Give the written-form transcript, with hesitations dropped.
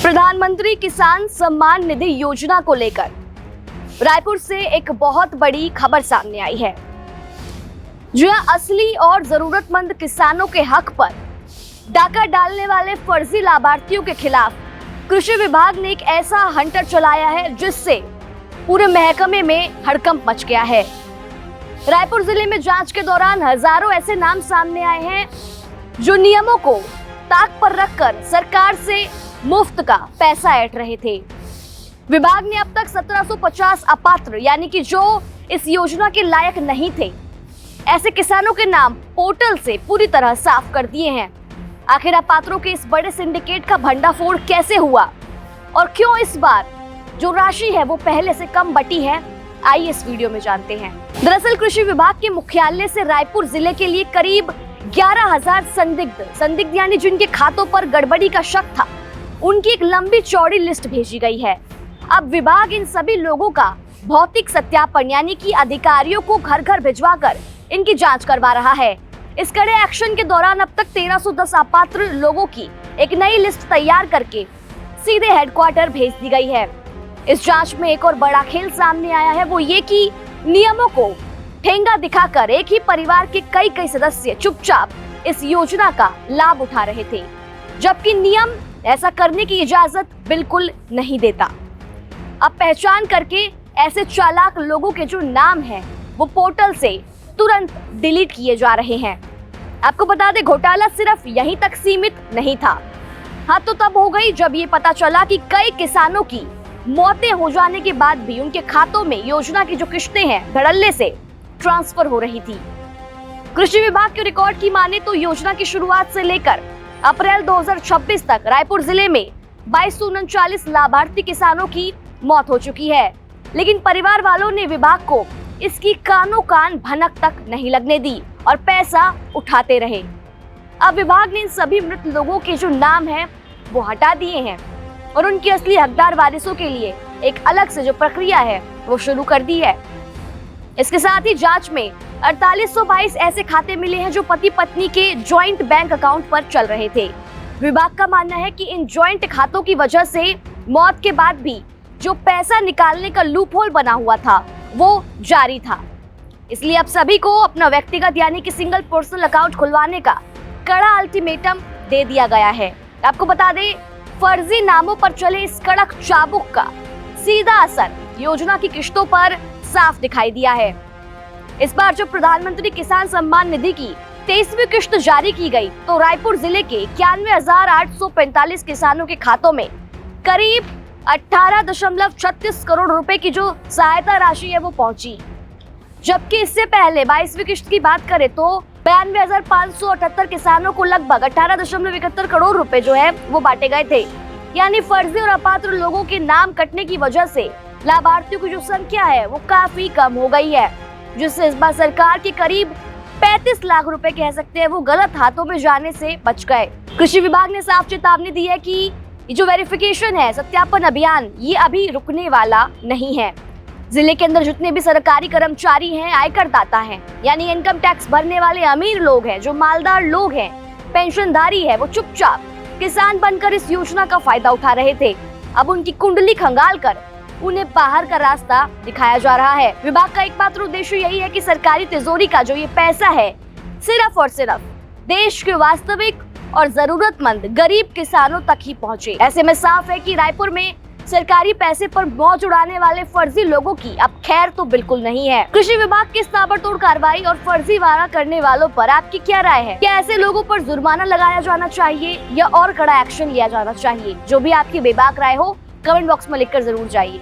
प्रधानमंत्री किसान सम्मान निधि योजना को लेकर रायपुर से एक बहुत बड़ी खबर सामने आई है। जहां असली और जरूरतमंद किसानों के हक पर डाका डालने वाले फर्जी लाभार्थियों के खिलाफ कृषि विभाग ने एक ऐसा हंटर चलाया है जिससे पूरे महकमे में हड़कंप मच गया है। रायपुर जिले में जांच के दौरान हजारों ऐसे नाम सामने आए हैं जो नियमों को ताक पर रखकर सरकार से मुफ्त का ऐंठ रहे थे। विभाग ने अब तक 1750 अपात्र यानी कि जो इस योजना के लायक नहीं थे ऐसे किसानों के नाम पोर्टल से पूरी तरह साफ कर दिए हैं। आखिर अपात्रों के इस बड़े सिंडिकेट का भंडाफोड़ कैसे हुआ और क्यों इस बार जो राशि है वो पहले से कम बटी है, आइए इस वीडियो में जानते हैं। दरअसल कृषि विभाग के मुख्यालय से रायपुर जिले के लिए करीब 11,000 संदिग्ध यानी जिनके खातों पर गड़बड़ी का शक था, उनकी एक लंबी चौड़ी लिस्ट भेजी गई है। अब विभाग इन सभी लोगों का भौतिक सत्यापन यानी कि अधिकारियों को घर घर भिजवाकर इनकी जांच करवा रहा है। इस कड़े एक्शन के दौरान अब तक 1310 अपात्र लोगों की एक नई लिस्ट तैयार करके सीधे हेडक्वार्टर भेज दी गई है। इस जांच में एक और बड़ा खेल सामने आया है, वो ये कि नियमों को ठेंगा दिखाकर एक ही परिवार के कई सदस्य चुपचाप इस योजना का लाभ उठा रहे थे, जबकि नियम ऐसा करने की इजाजत बिल्कुल नहीं देता। अब पहचान करके ऐसे चालाक लोगों के जो नाम हैं वो पोर्टल से तुरंत डिलीट किए जा रहे हैं। आपको बता दें, घोटाला सिर्फ यहीं तक सीमित नहीं था। हाँ, तो तब हो गई जब ये पता चला कि कई किसानों की मौतें हो जाने के बाद भी उनके खातों में योजना की जो किश्तें हैं धड़ल्ले से ट्रांसफर हो रही थी। कृषि विभाग के रिकॉर्ड की माने तो योजना की शुरुआत से लेकर अप्रैल 2026 तक रायपुर जिले में 2239 लाभार्थी किसानों की मौत हो चुकी है, लेकिन परिवार वालों ने विभाग को इसकी कानो कान भनक तक नहीं लगने दी और पैसा उठाते रहे। अब विभाग ने इन सभी मृत लोगों के जो नाम हैं वो हटा दिए हैं और उनके असली हकदार वारिसों के लिए एक अलग से जो प्रक्रिया है वो शुरू कर दी है। इसके साथ ही जांच में 4822 ऐसे खाते मिले हैं जो पति पत्नी के जॉइंट बैंक अकाउंट पर चल रहे थे। विभाग का मानना है कि इन जॉइंट खातों की वजह से मौत के बाद भी जो पैसा निकालने का लूपहोल बना हुआ था वो जारी था। इसलिए अब सभी को अपना व्यक्तिगत यानी कि सिंगल पर्सनल अकाउंट खुलवाने का कड़ा अल्टीमेटम दे दिया गया है। आपको बता दें, फर्जी नामों पर चले इस कड़क चाबुक का सीधा असर योजना की किश्तों पर साफ दिखाई दिया है। इस बार जब प्रधानमंत्री किसान सम्मान निधि की 23वीं किश्त जारी की गई तो रायपुर जिले के 91,845 किसानों के खातों में करीब 18.36 करोड़ रुपए की जो सहायता राशि है वो पहुंची, जबकि इससे पहले 22वीं किश्त की बात करें तो 92,578 किसानों को लगभग 18.71 करोड़ रुपए जो है वो बांटे गए थे। यानी फर्जी और अपात्र लोगों के नाम कटने की वजह से लाभार्थियों की जो संख्या है वो काफी कम हो गई है, जिससे इस बार सरकार के करीब 35 लाख रुपए कह सकते हैं वो गलत हाथों में जाने से बच गए। कृषि विभाग ने साफ चेतावनी दी है कि ये जो वेरिफिकेशन है, सत्यापन अभियान, ये अभी रुकने वाला नहीं है। जिले के अंदर जितने भी सरकारी कर्मचारी हैं, आयकर दाता हैं, यानी इनकम टैक्स भरने वाले अमीर लोग हैं, जो मालदार लोग हैं, पेंशनधारी है, वो चुपचाप किसान बनकर इस योजना का फायदा उठा रहे थे। अब उनकी कुंडली खंगाल कर उन्हें बाहर का रास्ता दिखाया जा रहा है। विभाग का एकमात्र उद्देश्य यही है कि सरकारी तिजोरी का जो ये पैसा है सिर्फ और सिर्फ देश के वास्तविक और जरूरतमंद गरीब किसानों तक ही पहुंचे। ऐसे में साफ है कि रायपुर में सरकारी पैसे पर मौज उड़ाने वाले फर्जी लोगों की अब खैर तो बिल्कुल नहीं है। कृषि विभाग की ताबड़तोड़ कार्रवाई और फर्जीवाड़ा करने वालों पर आपकी क्या राय है? क्या ऐसे लोगों पर जुर्माना लगाया जाना चाहिए या और कड़ा एक्शन लिया जाना चाहिए? जो भी आपकी बेबाक राय हो कमेंट बॉक्स में लिखकर जरूर जाइए।